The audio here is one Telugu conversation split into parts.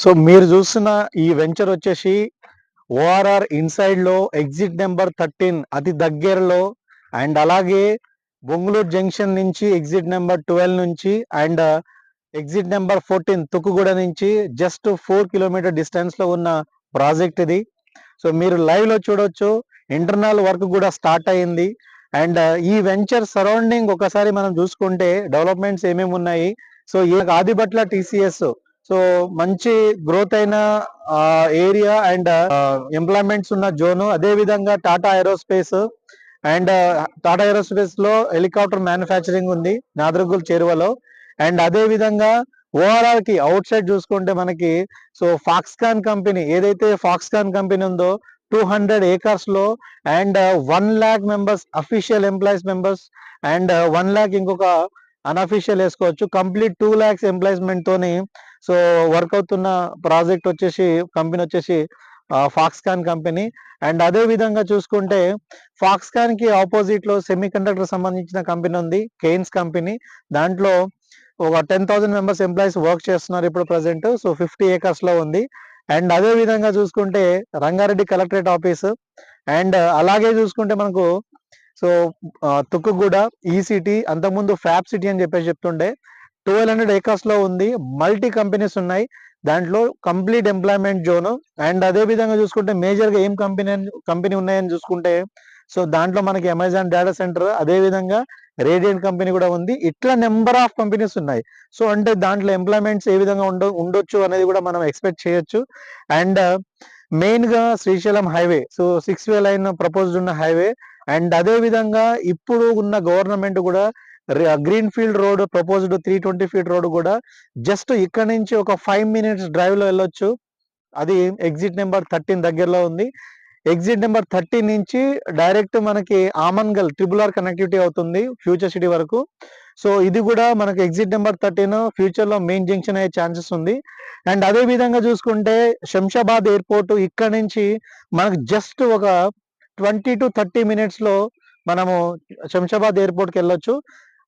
సో మీరు చూస్తున్న ఈ వెంచర్ వచ్చేసి ఓఆర్ఆర్ ఇన్సైడ్ లో ఎగ్జిట్ నెంబర్ 13 అతి దగ్గరలో, అండ్ అలాగే బొంగుళూరు జంక్షన్ నుంచి ఎగ్జిట్ నెంబర్ 12 నుంచి అండ్ ఎగ్జిట్ నెంబర్ 14 తుక్కుగూడ నుంచి జస్ట్ 4 కిలోమీటర్ డిస్టెన్స్ లో ఉన్న ప్రాజెక్ట్ ఇది. సో మీరు లైవ్ లో చూడొచ్చు, ఇంటర్నల్ వర్క్ కూడా స్టార్ట్ అయింది. అండ్ ఈ వెంచర్ సరౌండింగ్ ఒకసారి మనం చూసుకుంటే డెవలప్మెంట్స్ ఏమేమి ఉన్నాయి. సో ఈ ఆదిబట్ల టీసీఎస్ సో మంచి గ్రోత్ అయిన ఏరియా అండ్ ఎంప్లాయ్మెంట్స్ ఉన్న జోను. అదే విధంగా Tata aerospace and Tata aerospace లో హెలికాప్టర్ మ్యానుఫ్యాక్చరింగ్ ఉంది నాదరగుల్ చేరువలో. అండ్ అదే విధంగా ఓఆర్ఆర్ కి అవుట్ సైడ్ చూసుకుంటే మనకి సో ఫాక్స్కాన్ కంపెనీ, ఏదైతే ఫాక్స్కాన్ కంపెనీ ఉందో 200 ఏకర్స్ లో and 1 lakh members official employees members and 1 lakh ఇంకొక అన్అఫీషియల్ వేసుకోవచ్చు, కంప్లీట్ 2 lakhs ఎంప్లాయ్మెంట్ తోని సో వర్క్ అవుతున్న ప్రాజెక్ట్ వచ్చేసి కంపెనీ వచ్చేసి ఫాక్స్కాన్ కంపెనీ. అండ్ అదే విధంగా చూసుకుంటే ఫాక్స్కాన్ కి ఆపోజిట్ లో సెమీ కండక్టర్ సంబంధించిన కంపెనీ ఉంది, కెయిన్స్ కంపెనీ. దాంట్లో ఒక 10,000 మెంబర్స్ ఎంప్లాయీస్ వర్క్ చేస్తున్నారు ఇప్పుడు ప్రజెంట్. సో 50 ఏకర్స్ లో ఉంది. అండ్ అదే విధంగా చూసుకుంటే రంగారెడ్డి కలెక్టరేట్ ఆఫీస్ అండ్ అలాగే చూసుకుంటే మనకు సో తుక్కుగూడ ఈ సిటీ, అంతకుముందు ఫ్యాబ్ సిటీ అని చెప్పేసి చెప్తుండే 1200 ఏకర్స్ లో ఉంది. మల్టీ కంపెనీస్ ఉన్నాయి దాంట్లో, కంప్లీట్ ఎంప్లాయ్మెంట్ జోన్. అండ్ అదే విధంగా చూసుకుంటే మేజర్ గా ఏం కంపెనీ ఉన్నాయని చూసుకుంటే సో దాంట్లో మనకి అమెజాన్ డేటా సెంటర్, అదే విధంగా రేడియంట్ కంపెనీ కూడా ఉంది. ఇట్లా నెంబర్ ఆఫ్ కంపెనీస్ ఉన్నాయి. సో అంటే దాంట్లో ఎంప్లాయ్మెంట్స్ ఏ విధంగా ఉండొచ్చు అనేది కూడా మనం ఎక్స్పెక్ట్ చేయొచ్చు. అండ్ మెయిన్ గా Srisailam highway, so 6-way line proposed ఉన్న హైవే. అండ్ అదే విధంగా ఇప్పుడు ఉన్న గవర్నమెంట్ కూడా green field road proposed 320 feet road కూడా జస్ట్ ఇక్కడ నుంచి ఒక 5 minutes డ్రైవ్ లో వెళ్ళొచ్చు. అది ఎగ్జిట్ నెంబర్ 13 దగ్గరలో ఉంది. ఎగ్జిట్ నెంబర్ 13 నుంచి డైరెక్ట్ మనకి ఆమన్గల్ RRR కనెక్టివిటీ అవుతుంది ఫ్యూచర్ సిటీ వరకు. సో ఇది కూడా మనకి ఎగ్జిట్ నెంబర్ 13 ఫ్యూచర్ లో మెయిన్ జంక్షన్ అయ్యే ఛాన్సెస్ ఉంది. అండ్ అదే విధంగా చూసుకుంటే శంషాబాద్ ఎయిర్పోర్ట్ ఇక్కడ నుంచి మనకు జస్ట్ ఒక 20 to 30 minutes లో మనము శంషాబాద్ ఎయిర్పోర్ట్ కి వెళ్ళొచ్చు,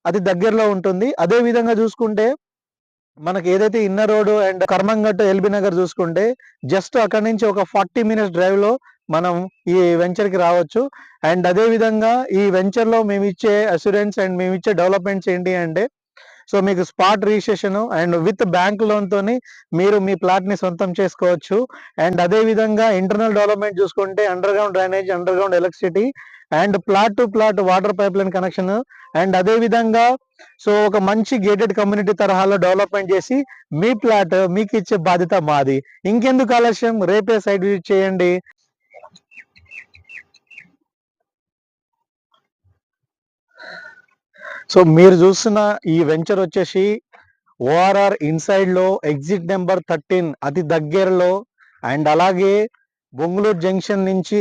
అది దగ్గరలో ఉంటుంది. అదే విధంగా చూసుకుంటే మనకి ఏదైతే inner road and Karmanghat LB Nagar చూసుకుంటే జస్ట్ అక్కడ నుంచి ఒక 40 minutes డ్రైవ్ లో మనం ఈ వెంచర్ కి రావచ్చు. అండ్ అదే విధంగా ఈ వెంచర్ లో మేము ఇచ్చే అష్యూరెన్స్ అండ్ మేము ఇచ్చే డెవలప్మెంట్స్ ఏంటి అంటే సో మీకు spot registration and with bank loan తోని మీరు మీ ప్లాట్ ని సొంతం చేసుకోవచ్చు. అండ్ అదే విధంగా ఇంటర్నల్ డెవలప్మెంట్ చూసుకుంటే under ground drainage, under ground electricity and plot to plot water pipe line connection. And అదే విధంగా సో ఒక మంచి గేటెడ్ కమ్యూనిటీ తరహాలో డెవలప్మెంట్ చేసి మీ ప్లాట్ మీకు ఇచ్చే బాధ్యత మాది. ఇంకెందుకు ఆలస్యం, రేపే సైట్ విజిట్ చేయండి. సో మీరు చూస్తున్న ఈ వెంచర్ వచ్చేసి ఓఆర్ఆర్ ఇన్సైడ్ లో ఎగ్జిట్ నెంబర్ 13 అతి దగ్గరలో, అండ్ అలాగే బొంగుళూరు జంక్షన్ నుంచి